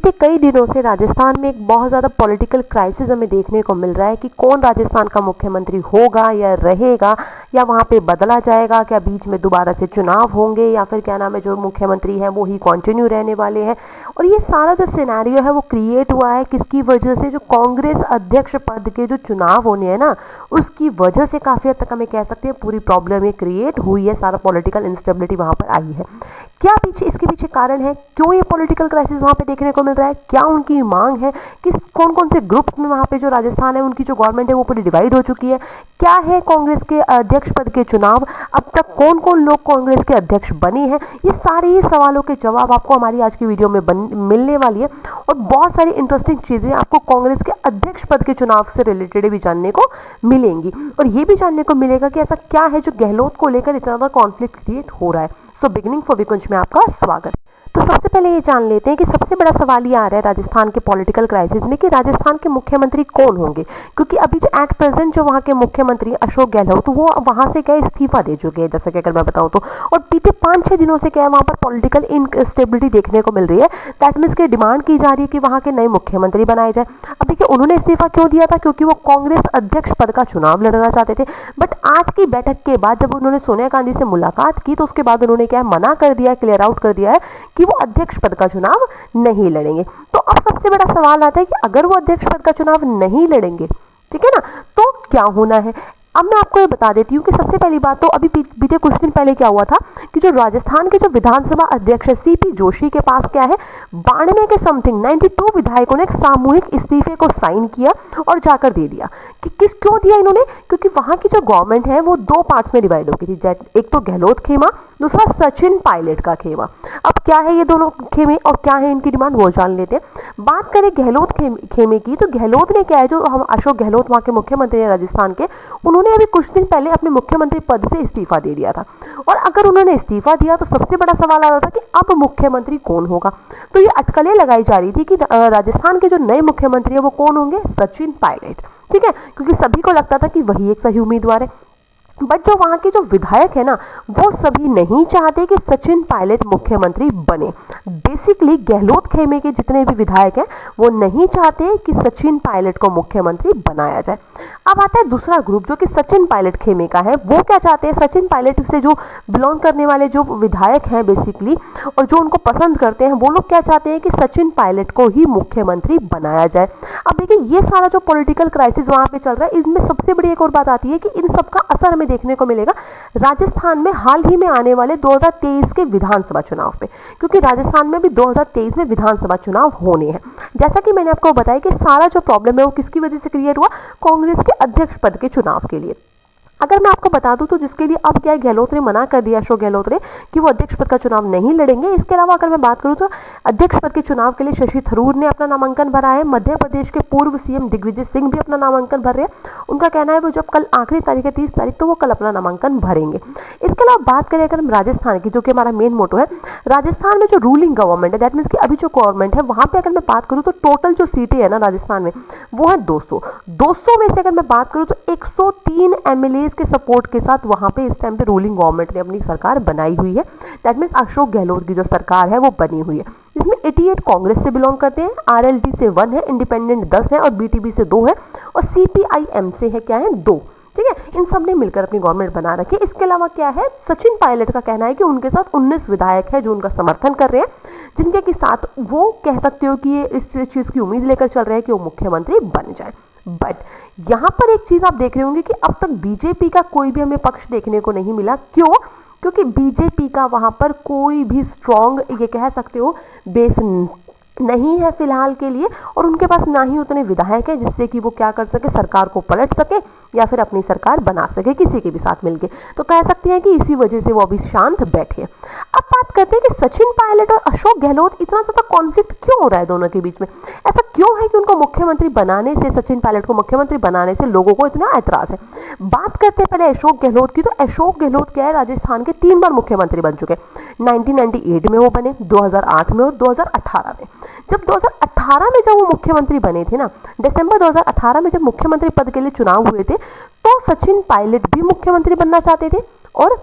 बीते कई दिनों से राजस्थान में एक बहुत ज़्यादा पॉलिटिकल क्राइसिस हमें देखने को मिल रहा है कि कौन राजस्थान का मुख्यमंत्री होगा या रहेगा, या वहाँ पे बदला जाएगा, क्या बीच में दोबारा से चुनाव होंगे, या फिर क्या नाम है जो मुख्यमंत्री हैं वो ही कंटिन्यू रहने वाले हैं। और ये सारा जो सिनेरियो है वो क्रिएट हुआ है किसकी वजह से, जो कांग्रेस अध्यक्ष पद के जो चुनाव होने हैं ना, उसकी वजह से काफ़ी हद तक हमें कह सकते हैं पूरी प्रॉब्लम ये क्रिएट हुई है, सारा पॉलिटिकल इंस्टेबिलिटी वहाँ पर आई है। क्या पीछे इसके पीछे कारण है, क्यों ये पॉलिटिकल क्राइसिस वहाँ पे देखने को मिल रहा है, क्या उनकी मांग है, किस कौन कौन से ग्रुप्स में वहाँ पे जो राजस्थान है उनकी जो गवर्नमेंट है वो पूरी डिवाइड हो चुकी है, क्या है कांग्रेस के अध्यक्ष पद के चुनाव, अब तक कौन कौन लोग कांग्रेस के अध्यक्ष बने हैं, ये सारे ही सवालों के जवाब आपको हमारी आज की वीडियो में मिलने वाली है। और बहुत सारी इंटरेस्टिंग चीज़ें आपको कांग्रेस के अध्यक्ष पद के चुनाव से रिलेटेड भी जानने को मिलेंगी, और ये भी जानने को मिलेगा कि ऐसा क्या है जो गहलोत को लेकर इतना ज़्यादा कॉन्फ्लिक्ट क्रिएट हो रहा है। सो बिगिनिंग फॉर विकुंज में आपका स्वागत। तो सबसे पहले ये जान लेते हैं कि सबसे बड़ा सवाल ये आ रहा है राजस्थान के पॉलिटिकल क्राइसिस में कि राजस्थान के मुख्यमंत्री कौन होंगे, क्योंकि अभी जो एट प्रेजेंट जो वहाँ के मुख्यमंत्री अशोक गहलोत, तो वो वहाँ से क्या इस्तीफा दे चुके हैं, जैसा कि अगर मैं बताऊँ तो। और बीते 5-6 दिनों से क्या है वहाँ पर पॉलिटिकल इनस्टेबिलिटी देखने को मिल रही है। दैट मीन्स की डिमांड की जा रही है कि वहाँ के नए मुख्यमंत्री बनाए जाए। अब देखिए उन्होंने इस्तीफा क्यों दिया था, क्योंकि वो कांग्रेस अध्यक्ष पद का चुनाव लड़ना चाहते थे। बट आज की बैठक के बाद जब उन्होंने सोनिया गांधी से मुलाकात की तो उसके बाद उन्होंने क्या मना कर दिया, क्लियर आउट कर दिया है कि वो अध्यक्ष पद का चुनाव नहीं लड़ेंगे। तो अब सबसे बड़ा सवाल आता है कि अगर वो अध्यक्ष पद का चुनाव नहीं लड़ेंगे, ठीक है ना, तो क्या होना है। अब मैं आपको ये बता देती हूँ कि सबसे पहली बात तो अभी बीते कुछ दिन पहले क्या हुआ था कि जो राजस्थान के जो विधानसभा अध्यक्ष है सीपी जोशी के पास क्या है 92 के समथिंग 92 विधायकों ने एक सामूहिक इस्तीफे को साइन किया और जाकर दे दिया। कि क्यों दिया इन्होंने, क्योंकि वहाँ की जो गवर्नमेंट है वो 2 पार्ट्स में डिवाइड हो गई थी, एक तो गहलोत खेमा, दूसरा सचिन पायलट का खेमा। अब क्या है ये दोनों खेमे और क्या है इनकी डिमांड वो जान लेते हैं। बात करें गहलोत खेमे की, तो गहलोत ने क्या है, जो हम अशोक गहलोत वहाँ के मुख्यमंत्री हैं राजस्थान के, उन्होंने अभी कुछ दिन पहले अपने मुख्यमंत्री पद से इस्तीफा दे दिया था। और अगर उन्होंने इस्तीफा दिया तो सबसे बड़ा सवाल आ रहा था कि अब मुख्यमंत्री कौन होगा। तो ये अटकलें लगाई जा रही थी कि राजस्थान के जो नए मुख्यमंत्री है वो कौन होंगे, सचिन पायलट, ठीक है, क्योंकि सभी को लगता था कि वही एक सही उम्मीदवार है। बट जो वहाँ के जो विधायक है ना, वो सभी नहीं चाहते कि सचिन पायलट मुख्यमंत्री बने। बेसिकली गहलोत खेमे के जितने भी विधायक हैं वो नहीं चाहते कि सचिन पायलट को मुख्यमंत्री बनाया जाए। अब आता है दूसरा ग्रुप जो कि सचिन पायलट खेमे का है, वो क्या चाहते हैं, सचिन पायलट से जो बिलोंग करने वाले जो विधायक हैं बेसिकली, और जो उनको पसंद करते हैं, वो लोग क्या चाहते हैं कि सचिन पायलट को ही मुख्यमंत्री बनाया जाए। अब देखिए ये सारा जो पॉलिटिकल क्राइसिस वहाँ पे चल रहा है, इसमें सबसे बड़ी एक और बात आती है कि इन सबका असर हमें देखने को मिलेगा राजस्थान में हाल ही में आने वाले 2023 के विधानसभा चुनाव पे, क्योंकि राजस्थान में भी 2023 में विधानसभा चुनाव होने हैं। जैसा कि मैंने आपको बताया कि सारा जो प्रॉब्लम है वो किसकी वजह से क्रिएट हुआ, कांग्रेस के अध्यक्ष पद के चुनाव के लिए। अगर मैं आपको बता दूं तो जिसके लिए अब क्या है गहलोत ने मना कर दिया, अशोक गहलोत ने, कि वो अध्यक्ष पद का चुनाव नहीं लड़ेंगे। इसके अलावा अगर मैं बात करूं तो अध्यक्ष पद के चुनाव के लिए शशि थरूर ने अपना नामांकन भरा है। मध्य प्रदेश के पूर्व सीएम दिग्विजय सिंह भी अपना नामांकन भर रहे हैं। उनका कहना है वो जब कल आखिरी तारीख है 30 तारीख, तो वो कल अपना नामांकन भरेंगे। इसके अलावा बात करें अगर हम राजस्थान की, जो कि हमारा मेन मोटो है, राजस्थान में जो रूलिंग गवर्नमेंट है, दैट मीन्स कि अभी जो गवर्नमेंट है वहाँ पे अगर मैं बात करूँ तो टोटल जो सीटें है ना राजस्थान में वो है 200 में से अगर मैं बात करूँ तो 103 एमएलए के सपोर्ट के साथ वहां पे इस टाइम पे रूलिंग गवर्नमेंट ने अपनी सरकार बनाई हुई है। दैट मीन्स अशोक गहलोत की जो सरकार है वो बनी हुई है। इसमें 88 कांग्रेस से बिलोंग करते हैं, आरएलडी से 1 है, इंडिपेंडेंट 10 है और बीटीबी से 2 है, और सीपीआईएम से है क्या है 2, ठीक है। इन सब ने मिलकर अपनी गवर्नमेंट बना रखी है। इसके अलावा क्या है, सचिन पायलट का कहना है कि उनके साथ 19 विधायक है जो उनका समर्थन कर रहे हैं, जिनके के साथ वो कह सकते हो कि ये इस चीज की उम्मीद लेकर चल रहे हैं कि वो मुख्यमंत्री बन जाए। बट यहाँ पर एक चीज आप देख रहे होंगे कि अब तक बीजेपी का कोई भी हमें पक्ष देखने को नहीं मिला। क्यों? क्योंकि बीजेपी का वहां पर कोई भी स्ट्रॉन्ग ये कह सकते हो बेस नहीं है फिलहाल के लिए, और उनके पास ना ही उतने विधायक है जिससे कि वो क्या कर सके, सरकार को पलट सके या फिर अपनी सरकार बना सके किसी के भी साथ मिलके। तो कह सकते हैं कि इसी वजह से वो अभी शांत बैठे। अब बात करते हैं कि सचिन पायलट और अशोक गहलोत इतना ज्यादा कॉन्फ्लिक्ट क्यों हो रहा है दोनों के बीच में। ऐसा क्यों है कि उनको मुख्यमंत्री बनाने से, सचिन पायलट को मुख्यमंत्री बनाने से लोगों को इतना ऐतराज है। बात करते हैं पहले अशोक गहलोत की, तो अशोक गहलोत क्या है, राजस्थान के 3 बार मुख्यमंत्री बन चुके। 1998 में वो बने, 2008 में और 2018 में। जब 2018 में जब वो मुख्यमंत्री बने थे ना, दिसंबर 2018 में जब मुख्यमंत्री पद के लिए चुनाव हुए थे, तो सचिन पायलट भी मुख्यमंत्री बनना चाहते थे और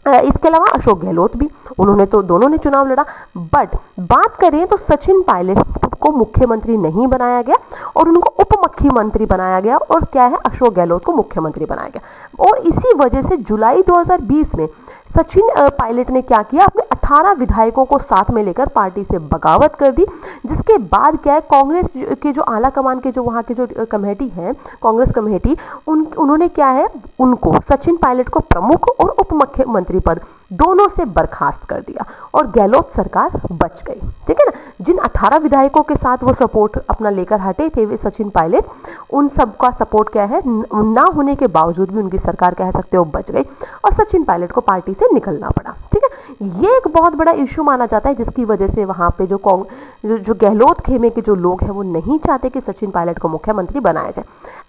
इसके अलावा अशोक गहलोत भी, उन्होंने तो दोनों ने चुनाव लड़ा। बट बात करें तो सचिन पायलट को मुख्यमंत्री नहीं बनाया गया और उनको उप मुख्यमंत्री बनाया गया, और क्या है, अशोक गहलोत को मुख्यमंत्री बनाया गया। और इसी वजह से जुलाई 2020 में सचिन पायलट ने क्या किया, अपने 18 विधायकों को साथ में लेकर पार्टी से बगावत कर दी। जिसके बाद क्या है, कांग्रेस के जो आला कमान के जो वहाँ के जो कमेटी है, कांग्रेस कमेटी, उन्होंने क्या है, उनको सचिन पायलट को प्रमुख और उप मुख्यमंत्री पद दोनों से बर्खास्त कर दिया और गहलोत सरकार बच गई। ठीक है ना। जिन 18 विधायकों के साथ वो सपोर्ट अपना लेकर हटे थे वे सचिन पायलट, उन सबका सपोर्ट क्या है, ना होने के बावजूद भी उनकी सरकार कह सकते हो बच गई और सचिन पायलट को पार्टी से निकलना पड़ा। ठीक है, ये एक बहुत बड़ा इश्यू माना जाता है, जिसकी वजह से वहाँ पे जो गहलोत खेमे के जो लोग हैं वो नहीं चाहते कि सचिन पायलट को मुख्यमंत्री बनाया जाए।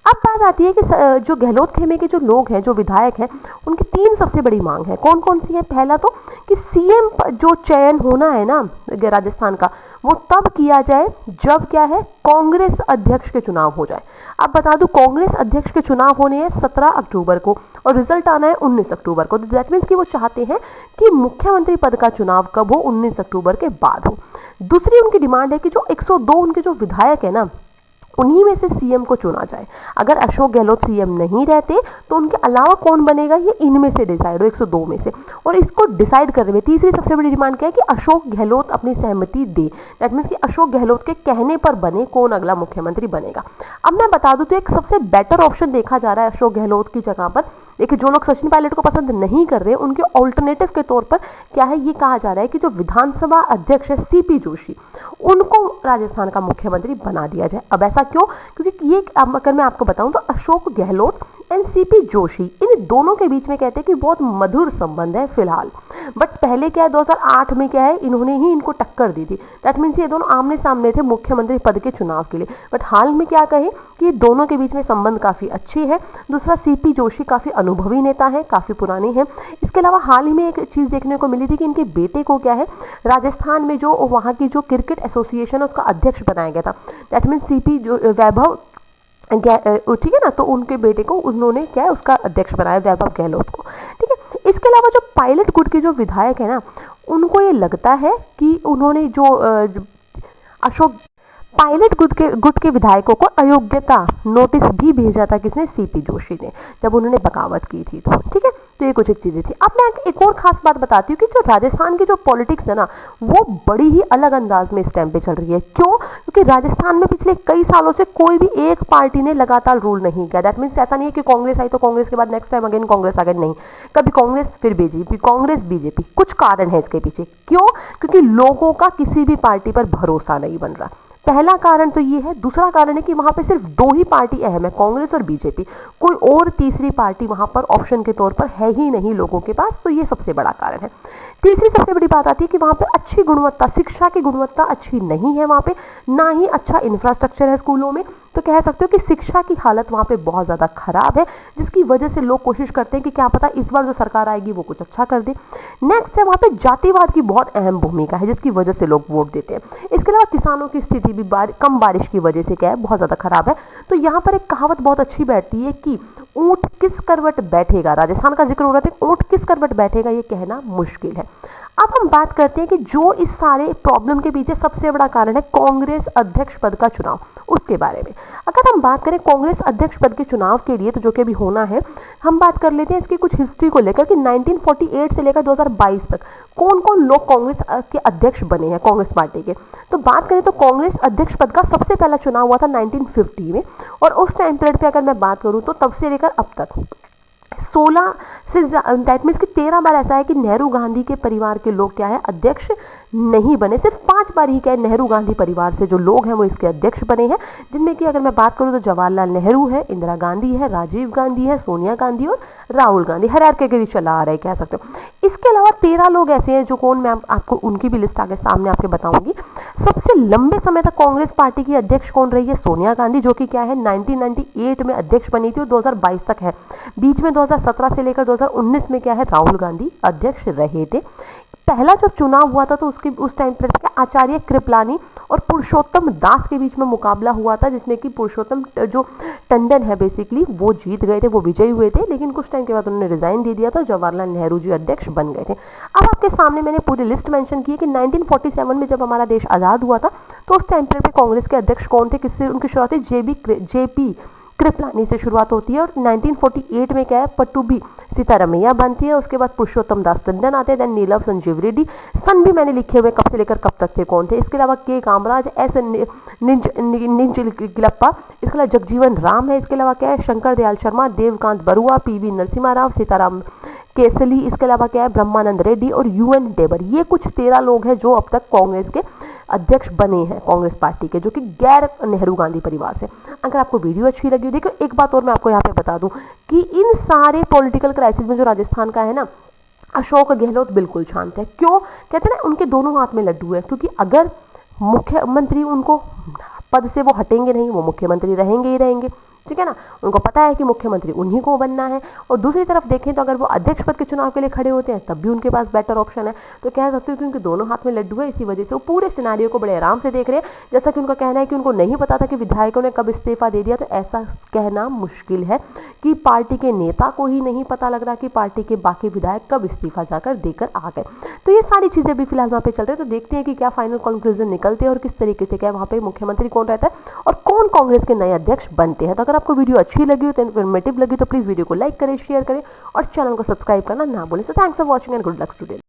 अब बात आती है कि जो गहलोत खेमे के जो लोग हैं, जो विधायक हैं, उनकी 3 सबसे बड़ी मांग है। कौन कौन सी है? पहला तो कि सीएम जो चयन होना है ना राजस्थान का, वो तब किया जाए जब क्या है, कांग्रेस अध्यक्ष के चुनाव हो जाए। अब बता दूं, कांग्रेस अध्यक्ष के चुनाव होने हैं 17 अक्टूबर को और रिजल्ट आना है 19 अक्टूबर को। तो दैट मीन्स कि वो चाहते हैं कि मुख्यमंत्री पद का चुनाव कब हो, 19 अक्टूबर के बाद हो। दूसरी उनकी डिमांड है कि जो 102 उनके जो विधायक है ना, उन्हीं में से सीएम को चुना जाए। अगर अशोक गहलोत सीएम नहीं रहते तो उनके अलावा कौन बनेगा, ये इनमें से डिसाइड हो, 102 में से। और इसको डिसाइड करने में तीसरी सबसे बड़ी डिमांड क्या है कि अशोक गहलोत अपनी सहमति दे। दैट मीन्स कि अशोक गहलोत के कहने पर बने कौन अगला मुख्यमंत्री बनेगा। अब मैं बता दूं तो एक सबसे बेटर ऑप्शन देखा जा रहा है अशोक गहलोत की जगह पर। देखिए, जो लोग सचिन पायलट को पसंद नहीं कर रहे, उनके ऑल्टरनेटिव के तौर पर क्या है, ये कहा जा रहा है कि जो विधानसभा अध्यक्ष है सीपी जोशी, उनको राजस्थान का मुख्यमंत्री बना दिया जाए। अब ऐसा क्यों? क्योंकि ये अगर मैं आपको बताऊं तो अशोक गहलोत एंड सीपी जोशी, इन दोनों के बीच में कहते हैं कि बहुत मधुर संबंध है फिलहाल। बट पहले क्या है, 2008 में क्या है, इन्होंने ही इनको टक्कर दी थी। दैट मीन्स ये दोनों आमने सामने थे मुख्यमंत्री पद के चुनाव के लिए। बट हाल में क्या कहे कि ये दोनों के बीच में संबंध काफ़ी अच्छी है। दूसरा, सीपी जोशी काफ़ी अनुभवी नेता है, काफ़ी पुराने हैं। इसके अलावा हाल ही में एक चीज़ देखने को मिली थी कि इनके बेटे को क्या है, राजस्थान में जो वहाँ की जो क्रिकेट एसोसिएशन है उसका अध्यक्ष बनाया गया था। दैट मीन्स सीपी जो वैभव, ठीक है ना, तो उनके बेटे को उन्होंने क्या है, उसका अध्यक्ष बनाया, वैभव गहलोत को। ठीक है। इसके अलावा जो पायलट गुट के जो विधायक है ना, उनको ये लगता है कि उन्होंने जो अशोक पायलट गुट के विधायकों को अयोग्यता नोटिस भी भेजा था, किसने, सीपी जोशी ने, जब उन्होंने बगावत की थी। तो ठीक है, तो ये कुछ एक चीज़ें थी। अब मैं एक और खास बात बताती हूँ कि जो राजस्थान की जो पॉलिटिक्स है ना, वो बड़ी ही अलग अंदाज में इस टाइम पे चल रही है। क्यों? क्योंकि राजस्थान में पिछले कई सालों से कोई भी एक पार्टी ने लगातार रूल नहीं किया। दैट मीन्स ऐसा नहीं है कि कांग्रेस आई तो कांग्रेस के बाद नेक्स्ट टाइम अगेन कांग्रेस आ गई, नहीं। कभी कांग्रेस फिर बीजेपी, कांग्रेस बीजेपी। कुछ कारण है इसके पीछे। क्यों? क्योंकि लोगों का किसी भी पार्टी पर भरोसा नहीं बन रहा। पहला कारण तो ये है। दूसरा कारण है कि वहाँ पे सिर्फ 2 ही पार्टी अहम है, कांग्रेस और बीजेपी। कोई और तीसरी पार्टी वहाँ पर ऑप्शन के तौर पर है ही नहीं लोगों के पास। तो ये सबसे बड़ा कारण है। तीसरी सबसे बड़ी बात आती है कि वहाँ पे अच्छी गुणवत्ता, शिक्षा की गुणवत्ता अच्छी नहीं है वहाँ पे, ना ही अच्छा इंफ्रास्ट्रक्चर है स्कूलों में। तो कह सकते हो कि शिक्षा की हालत वहाँ पे बहुत ज़्यादा खराब है, जिसकी वजह से लोग कोशिश करते हैं कि क्या पता इस बार जो सरकार आएगी वो कुछ अच्छा कर दे। नेक्स्ट है, वहाँ पे जातिवाद की बहुत अहम भूमिका है, जिसकी वजह से लोग वोट देते हैं। इसके अलावा किसानों की स्थिति भी कम बारिश की वजह से क्या है, बहुत ज़्यादा खराब है। तो यहाँ पर एक कहावत बहुत अच्छी बैठती है कि ऊँट किस करवट बैठेगा, राजस्थान का जिक्र हो रहा था, ऊँट किस करवट बैठेगा ये कहना मुश्किल है। अब हम बात करते हैं कि जो इस सारे प्रॉब्लम के पीछे सबसे बड़ा कारण है कांग्रेस अध्यक्ष पद का चुनाव, उसके बारे में। अगर हम बात करें कांग्रेस अध्यक्ष पद के चुनाव के लिए, तो जो कि अभी होना है, हम बात कर लेते हैं इसकी कुछ हिस्ट्री को लेकर कि 1948 से लेकर 2022 तक कौन कौन लोग कांग्रेस के अध्यक्ष बने हैं कांग्रेस पार्टी के। तो बात करें तो कांग्रेस अध्यक्ष पद का सबसे पहला चुनाव हुआ था 1950 में, और उस टाइम पीरियड पे अगर मैं बात करूं तो तब से लेकर अब तक 16 से दैट मीन्स कि 13 बार ऐसा है कि नेहरू गांधी के परिवार के लोग क्या है, अध्यक्ष नहीं बने। सिर्फ 5 बार ही क्या है, नेहरू गांधी परिवार से जो लोग हैं वो इसके अध्यक्ष बने हैं, जिनमें कि अगर मैं बात करूं तो जवाहरलाल नेहरू है, इंदिरा गांधी है, राजीव गांधी है, सोनिया गांधी और राहुल गांधी। हायरार्की चला आ रहा है कह सकते हो। इसके अलावा 13 लोग ऐसे हैं जो कौन, मैं आपको उनकी भी लिस्ट आगे सामने आपके बताऊंगी। सबसे लंबे समय तक कांग्रेस पार्टी की अध्यक्ष कौन रही है, सोनिया गांधी, जो कि क्या है 1998 में अध्यक्ष बनी थी और 2022 तक है। बीच में 2017 से लेकर 2019 में क्या है, राहुल गांधी अध्यक्ष रहे थे। पहला जब चुनाव हुआ था तो उस टाइम पर आचार्य कृपलानी और पुरुषोत्तम दास के बीच में मुकाबला हुआ था, जिसमें कि पुरुषोत्तम जो टंडन है बेसिकली वो जीत गए थे, वो विजयी हुए थे, लेकिन कुछ टाइम के बाद उन्होंने रिजाइन दे दिया था, जवाहरलाल नेहरू जी अध्यक्ष बन गए थे। अब आपके सामने मैंने पूरी लिस्ट मेंशन की है कि 1947 में जब हमारा देश आज़ाद हुआ था तो उस टाइम पे कांग्रेस के अध्यक्ष कौन थे, किससे उनकी शुरुआत जेपी कृपलानी से शुरुआत होती है, और 1948 में क्या है, पट्टुबी सीतारमैया बनती है, उसके बाद पुरुषोत्तम दास टंडन आते हैं, देन नीलम संजीव रेड्डी, सन भी मैंने लिखे हुए कब से लेकर कब तक थे कौन थे, इसके अलावा के कामराज, एस निंजगिलप्पा, इसके अलावा जगजीवन राम है, इसके अलावा क्या है, शंकर दयाल शर्मा, देवकांत बरुआ, पीवी नरसिम्हा राव, सीताराम केसली, इसके अलावा क्या है, ब्रह्मानंद रेड्डी और यूएन डेबर। ये कुछ 13 लोग हैं जो अब तक कांग्रेस के अध्यक्ष बने हैं कांग्रेस पार्टी के, जो कि गैर नेहरू गांधी परिवार से। अगर आपको वीडियो अच्छी लगी हो, देखो एक बात और मैं आपको यहाँ पे बता दूं कि इन सारे पॉलिटिकल क्राइसिस में जो राजस्थान का है ना, अशोक गहलोत बिल्कुल शांत है। क्यों कहते हैं ना, उनके दोनों हाथ में लड्डू है, क्योंकि अगर मुख्यमंत्री उनको पद से वो हटेंगे नहीं, वो मुख्यमंत्री रहेंगे ही रहेंगे, ठीक है ना, उनको पता है कि मुख्यमंत्री उन्हीं को बनना है। और दूसरी तरफ देखें तो अगर वो अध्यक्ष पद के चुनाव के लिए खड़े होते हैं तब भी उनके पास बेटर ऑप्शन है। तो कह सकते हो कि उनके दोनों हाथ में लड्डू है, इसी वजह से वो पूरे सिनारियो को बड़े आराम से देख रहे हैं। जैसा कि उनका कहना है कि उनको नहीं पता था कि विधायकों ने कब इस्तीफा दे दिया, तो ऐसा कहना मुश्किल है कि पार्टी के नेता को ही नहीं पता लग रहा कि पार्टी के बाकी विधायक कब इस्तीफा जाकर देकर आ गए। तो ये सारी चीज़ें भी फिलहाल वहाँ पे चल रही है, तो देखते हैं कि क्या फाइनल कंक्लूजन निकलते हैं और किस तरीके से क्या वहाँ पे मुख्यमंत्री कौन रहता है और कौन कांग्रेस के नए अध्यक्ष बनते हैं। तो अगर आपको वीडियो अच्छी लगी हो, तो इन्फॉर्मेटिव लगी, तो प्लीज़ वीडियो को लाइक करें, शेयर करें और चैनल को सब्सक्राइब करना ना भूलें। So thanks for watching and good luck student.